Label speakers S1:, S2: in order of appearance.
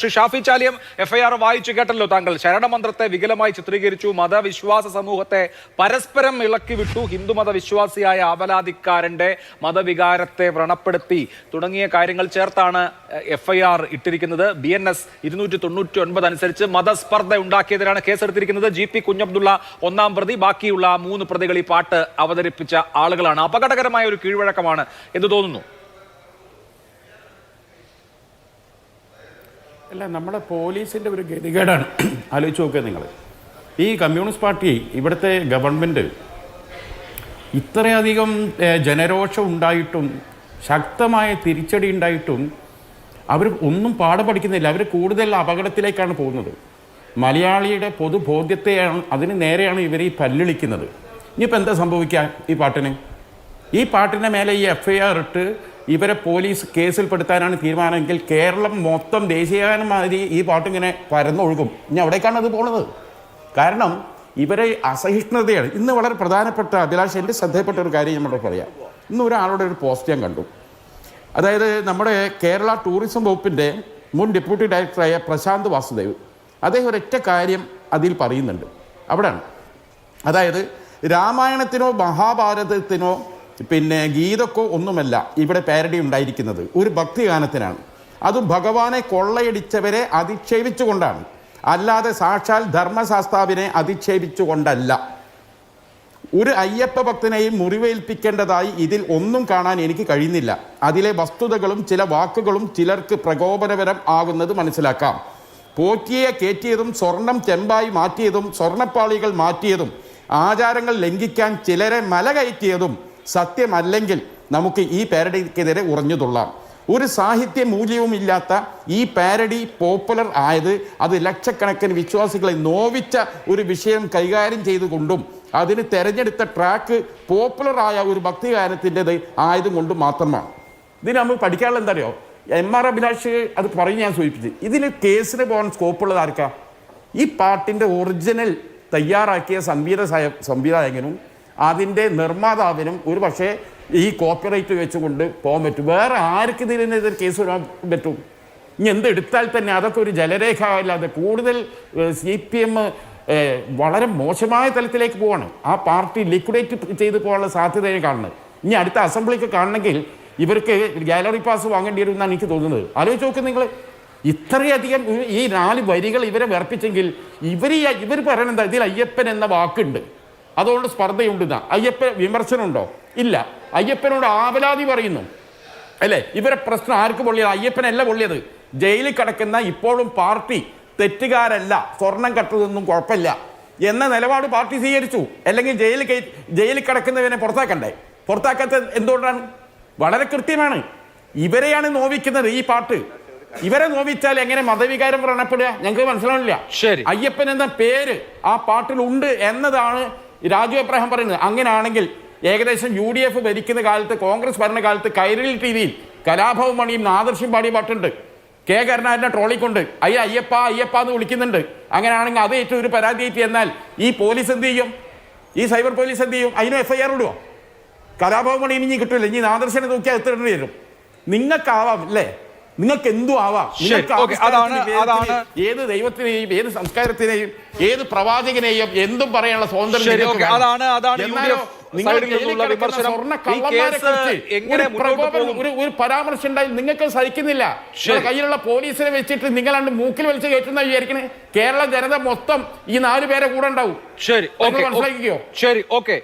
S1: Shri Shafi Chaliyam FIR വായിച്ചു കേട്ടല്ലോ താങ്കൾ. ശരണമന്ത്രത്തെ വികലമായി ചിത്രീകരിച്ചു, മതവിശ്വാസ സമൂഹത്തെ പരസ്പരം ഇളക്കി വിട്ടു, ഹിന്ദുമത വിശ്വാസിയായ ആവലാതിക്കാരന്റെ മതവികാരത്തെ വ്രണപ്പെടുത്തി തുടങ്ങിയ കാര്യങ്ങൾ ചേർത്താണ് എഫ്ഐആർ ഇട്ടിരിക്കുന്നത്. BNS 299 അനുസരിച്ച് മതസ്പർദ്ധ ഉണ്ടാക്കിയതിനാണ് കേസെടുത്തിരിക്കുന്നത്. GP കുഞ്ഞബ്ദുള്ള ഒന്നാം പ്രതി, ബാക്കിയുള്ള 3 പ്രതികൾ ഈ പാട്ട് അവതരിപ്പിച്ച ആളുകളാണ്. അപകടകരമായ ഒരു കീഴ്വഴക്കമാണ് എന്ന് തോന്നുന്നു.
S2: അല്ല, നമ്മുടെ പോലീസിൻ്റെ ഒരു ഗതികേടാണ്. ആലോചിച്ച് നോക്കുക നിങ്ങൾ. ഈ കമ്മ്യൂണിസ്റ്റ് പാർട്ടി, ഇവിടുത്തെ ഗവൺമെൻറ് ഇത്രയധികം ജനരോഷം ഉണ്ടായിട്ടും ശക്തമായ തിരിച്ചടി ഉണ്ടായിട്ടും അവർ ഒന്നും പാഠം പഠിക്കുന്നില്ല. അവർ കൂടുതൽ അപകടത്തിലേക്കാണ് പോകുന്നത്. മലയാളിയുടെ പൊതുബോധ്യത്തെയാണ്, അതിന് നേരെയാണ് ഇവർ ഈ പല്ലിളിക്കുന്നത്. ഇനിയിപ്പോൾ എന്താ സംഭവിക്കുക ഈ പാട്ടിൻ്റെ മേലെ ഈ FIR ഇട്ട് ഇവരെ പോലീസ് കേസിൽപ്പെടുത്താനാണ് തീരുമാനമെങ്കിൽ കേരളം മൊത്തം ദേശീയഗാനം മാതിരി ഈ പാട്ടിങ്ങനെ പരന്നൊഴുകും. ഇനി അവിടേക്കാണ് അത് പോണത്. കാരണം ഇവരെ അസഹിഷ്ണുതയാണ്. ഇന്ന് വളരെ പ്രധാനപ്പെട്ട അഭിലാഷ്, എൻ്റെ ശ്രദ്ധയിൽപ്പെട്ട ഒരു കാര്യം നമ്മളോട് പറയാം. ഇന്ന് ഒരാളുടെ ഒരു പോസ്റ്റ് ഞാൻ കണ്ടു. അതായത് നമ്മുടെ കേരള ടൂറിസം വകുപ്പിൻ്റെ മുൻ ഡെപ്യൂട്ടി ഡയറക്ടറായ പ്രശാന്ത് വാസുദേവ്, അദ്ദേഹം ഒരൊറ്റ കാര്യം അതിൽ പറയുന്നുണ്ട്. അവിടെയാണ്, അതായത് രാമായണത്തിനോ മഹാഭാരതത്തിനോ ഗീതക്കോ ഒന്നുമല്ല ഇവിടെ പാരഡി ഉണ്ടായിരിക്കുന്നത്. ഒരു ഭക്തിഗാനത്തിനാണ്. അതും ഭഗവാനെ കൊള്ളയടിച്ചവരെ അധിക്ഷേപിച്ചുകൊണ്ടാണ്, അല്ലാതെ സാക്ഷാൽ ധർമ്മശാസ്താവിനെ അധിക്ഷേപിച്ചുകൊണ്ടല്ല. ഒരു അയ്യപ്പ ഭക്തനെയും മുറിവേൽപ്പിക്കേണ്ടതായി ഇതിൽ ഒന്നും കാണാൻ എനിക്ക് കഴിയുന്നില്ല. അതിലെ വസ്തുതകളും ചില വാക്കുകളും ചിലർക്ക് പ്രകോപനപരം ആകുന്നത് മനസ്സിലാക്കാം. പോറ്റിയെ കയറ്റിയതും സ്വർണം ചെമ്പായി മാറ്റിയതും സ്വർണ്ണപ്പാളികൾ മാറ്റിയതും ആചാരങ്ങൾ ലംഘിക്കാൻ ചിലരെ മല കയറ്റിയതും സത്യമല്ലെങ്കിൽ നമുക്ക് ഈ പാരഡിക്കെതിരെ ഉറഞ്ഞുതുള്ളാം. ഒരു സാഹിത്യ മൂല്യവുമില്ലാത്ത ഈ പാരഡി പോപ്പുലർ ആയത് അത് ലക്ഷക്കണക്കിന് വിശ്വാസികളെ നോവിച്ച ഒരു വിഷയം കൈകാര്യം ചെയ്തുകൊണ്ടും അതിന് തെരഞ്ഞെടുത്ത ട്രാക്ക് പോപ്പുലറായ ഒരു ഭക്തിഗാനത്തിൻ്റെത് ആയതുകൊണ്ടും മാത്രമാണ്. ഇതിന് നമ്മൾ പഠിക്കാനുള്ള എന്താ അറിയോ, MR അഭിലാഷ് അത് പറഞ്ഞ് ഞാൻ സൂചിപ്പിച്ചു. ഇതിന് കേസിന് പോകാൻ സ്കോപ്പുള്ളത് ആർക്കാ? ഈ പാട്ടിൻ്റെ ഒറിജിനൽ തയ്യാറാക്കിയ സംവിധായകനും അതിൻ്റെ നിർമ്മാതാവിനും ഒരു പക്ഷേ ഈ കോപ്പിറൈറ്റ് വെച്ചുകൊണ്ട് പോകാൻ പറ്റും. വേറെ ആർക്ക് ഇതിനെതിരെ കേസ് വരാൻ പറ്റും? ഇനി എന്തെടുത്താൽ തന്നെ അതൊക്കെ ഒരു ജലരേഖ അല്ലാതെ കൂടുതൽ CPM വളരെ മോശമായ തലത്തിലേക്ക് പോവാണ്. ആ പാർട്ടി ലിക്വിഡേറ്റ് ചെയ്ത് പോകാനുള്ള സാധ്യതയെ കാണുന്നത്. ഇനി അടുത്ത അസംബ്ലിക്ക് കാണണമെങ്കിൽ ഇവർക്ക് ഗാലറി പാസ് വാങ്ങേണ്ടി വരും എന്നാണ് എനിക്ക് തോന്നുന്നത്. ആലോചിച്ച് നോക്ക് നിങ്ങൾ. ഇത്രയധികം ഈ 4 വരികൾ ഇവരെ വിറപ്പിച്ചെങ്കിൽ ഇവർ പറയണെന്താ, ഇതിൽ അയ്യപ്പൻ എന്ന വാക്കുണ്ട്, അതുകൊണ്ട് സ്പർദ്ധയുണ്ടെന്നാ. അയ്യപ്പ വിമർശനമുണ്ടോ? ഇല്ല. അയ്യപ്പനോട് ആവലാതി പറയുന്നു അല്ലേ? ഇവരെ പ്രശ്നം ആർക്ക് പൊള്ളിയത്? അയ്യപ്പനല്ല പൊള്ളിയത്. ജയിലിൽ കിടക്കുന്ന ഇപ്പോഴും പാർട്ടി തെറ്റുകാരല്ല, സ്വർണം കട്ടതൊന്നും കുഴപ്പമില്ല എന്ന നിലപാട് പാർട്ടി സ്വീകരിച്ചു. അല്ലെങ്കിൽ ജയിലിൽ കിടക്കുന്നവനെ പുറത്താക്കണ്ടേ? പുറത്താക്കാത്ത എന്തുകൊണ്ടാണ്? വളരെ കൃത്യമാണ്. ഇവരെയാണ് നോവിക്കുന്നത് ഈ പാട്ട്. ഇവരെ നോവിച്ചാൽ എങ്ങനെ മതവികാരം വ്രണപ്പെടുക? ഞങ്ങൾക്ക് മനസ്സിലാവില്ല. അയ്യപ്പൻ എന്ന പേര് ആ പാട്ടിലുണ്ട് എന്നതാണ് രാജു എബ്രഹാം പറയുന്നത്. അങ്ങനെയാണെങ്കിൽ ഏകദേശം UDF ഭരിക്കുന്ന കാലത്ത്, കോൺഗ്രസ് ഭരണകാലത്ത് കൈരളി TV-യിൽ കലാഭവൻ മണിയും നാദർശിയും പാടിയ പാട്ടുണ്ട്. K. കരുണാകരനെ ട്രോളിക്കൊണ്ട് അയ്യപ്പ അയ്യപ്പ എന്ന് വിളിക്കുന്നുണ്ട്. അങ്ങനെയാണെങ്കിൽ അത് ഏറ്റവും ഒരു പരാതി ആയിട്ട് എന്നാൽ ഈ പോലീസ് എന്ത് ചെയ്യും? ഈ സൈബർ പോലീസ് എന്ത് ചെയ്യും? അതിന് FIR ഇടുവോ? കലാഭവൻ മണി ഇനി കിട്ടില്ല. ഇനി നാദർശനെ നോക്കിയാൽ എത്തേണ്ടി വരും. നിങ്ങൾക്കാവാം അല്ലേ? നിങ്ങൾക്ക് എന്തു ആവാം. ഏത് ദൈവത്തിനെയും ഏത് സംസ്കാരത്തിനെയും ഏത് പ്രവാചകനെയും എന്തും പറയാനുള്ള സ്വാതന്ത്ര്യം. ഒരു പരാമർശം ഉണ്ടായി നിങ്ങൾക്ക് സഹിക്കുന്നില്ല. കയ്യിലുള്ള പോലീസിനെ വെച്ചിട്ട് നിങ്ങളാണ്ട് മൂക്കിൽ വലിച്ച് കയറ്റുന്ന വിചാരിക്കണേ. കേരള ജനത മൊത്തം ഈ 4 പേരെ കൂടെ ഉണ്ടാവും. മനസ്സിലാക്കിക്കോ?
S1: ശരി, ഓക്കെ.